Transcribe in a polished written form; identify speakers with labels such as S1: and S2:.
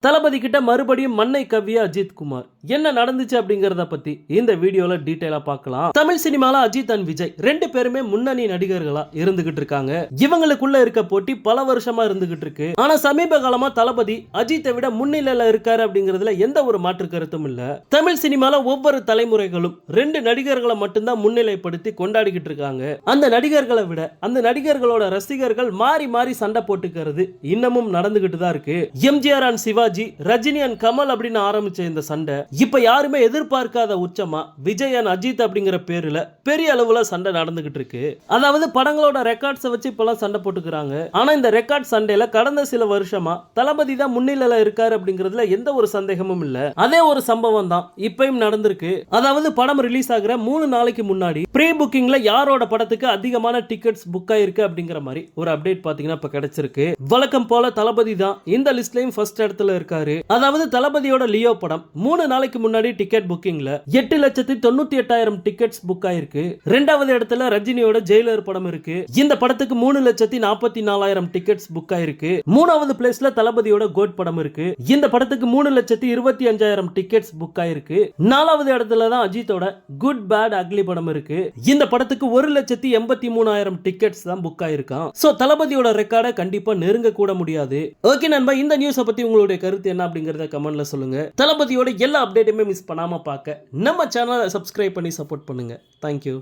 S1: தளபதி கிட்ட மறுபடியும் மண்ணை கவ்விய அஜித் குமார். என்ன நடந்துச்சு அப்படிங்கறத பத்தி இந்த வீடியோல டீடைலா பார்க்கலாம். தமிழ் சினிமால அஜித் அண்ட் விஜய் ரெண்டு பேருமே முன்னணி நடிகர்களா இருந்துகிட்டு இருக்காங்க. இவங்களுக்குள்ள இருக்க போட்டி பல வருஷமா இருந்துகிட்டு இருக்கு. ஆனா சமீப காலமா தளபதி அஜித்தை விட முன்னிலையில இருக்காரு அப்படிங்கறதுல எந்த ஒரு மாற்று கருத்தும் இல்ல. தமிழ் சினிமால ஒவ்வொரு தலைமுறைகளும் ரெண்டு நடிகர்களை மட்டும்தான் முன்னிலைப்படுத்தி கொண்டாடிக்கிட்டு இருக்காங்க. அந்த நடிகர்களை விட அந்த நடிகர்களோட ரசிகர்கள் மாறி மாறி சண்டை போட்டுக்கிறது இன்னமும் நடந்துகிட்டு தான் இருக்கு. எம்ஜிஆர் அண்ட் சிவாஜி, ரஜினி அண்ட் கமல் அப்படின்னு ஆரம்பிச்ச இந்த சண்டை இப்ப யாருமே எதிர்பார்க்காத உச்சமா விஜய் அண்ட் அஜித் அப்படிங்கிற பேர்ல பெரிய அளவுல சண்டை நடந்துகிட்டு இருக்கு. அதாவது படங்களோட ரெக்கார்ட்ஸ் வச்சு இப்பெல்லாம் சண்டை போட்டுக்கிறாங்க. ஆனா இந்த ரெக்கார்ட் சண்டையில கடந்த சில வருஷமா தளபதி தான் முன்னிலையில இருக்காரு அப்படிங்கிறதுல எந்த ஒரு சந்தேகமும் இல்ல. அதே ஒரு சம்பவம் தான் இப்பயும் நடந்திருக்கு. அதாவது படம் ரிலீஸ் ஆகிற 3 நாளைக்கு முன்னாடி ப்ரீ புக்கிங்ல யாரோட படத்துக்கு அதிகமான டிக்கெட்ஸ் புக் ஆயிருக்கு அப்படிங்கிற மாதிரி ஒரு அப்டேட் பாத்தீங்கன்னா இப்ப கிடைச்சிருக்கு. வழக்கம் போல தளபதி தான் இந்த லிஸ்ட்லயும் ஃபர்ஸ்ட் இடத்துல இருக்காரு. அதாவது தளபதியோட லியோ படம் 3 நாளைக்கு முன்னாடி டிக்கெட் புக்கிங்ல 8,98,000 டிக்கெட்ஸ் புக் ஆயிருக்கு. இரண்டாவது இடத்துல ரஜினியோட ஜெயிலர் படம் இருக்கு. இந்த படத்துக்கு 3,44,000 டிக்கெட்ஸ் புக் ஆயிருக்கு. மூணாவது பிளேஸ்ல தளபதியோட கோட் படம் இருக்கு. இந்த படத்துக்கு 3,25,000 டிக்கெட்ஸ் புக் ஆயிருக்கு. நாலாவது இடத்துல தான் அஜித்தோட குட் பேட் அக்லி படம் இருக்கு. இந்த படத்துக்கு 1,83,000 டிக்கெட்ஸ் தான் புக் ஆயிருக்கான். சோ தளபதியோட ரெக்கார்டை கண்டிப்பா நெருங்க கூட முடியாது. ஓகே நண்பா, இந்த நியூஸை பத்தி உங்களுடைய கருத்து என்ன அப்படிங்கறத கமெண்ட்ல சொல்லுங்க. தளபதியோட எல்லா அப்டேட்டுமே மிஸ் பண்ணாம பார்க்க நம்ம சேனலை சப்ஸ்கிரைப் பண்ணி சப்போர்ட் பண்ணுங்க. தேங்க்யூ.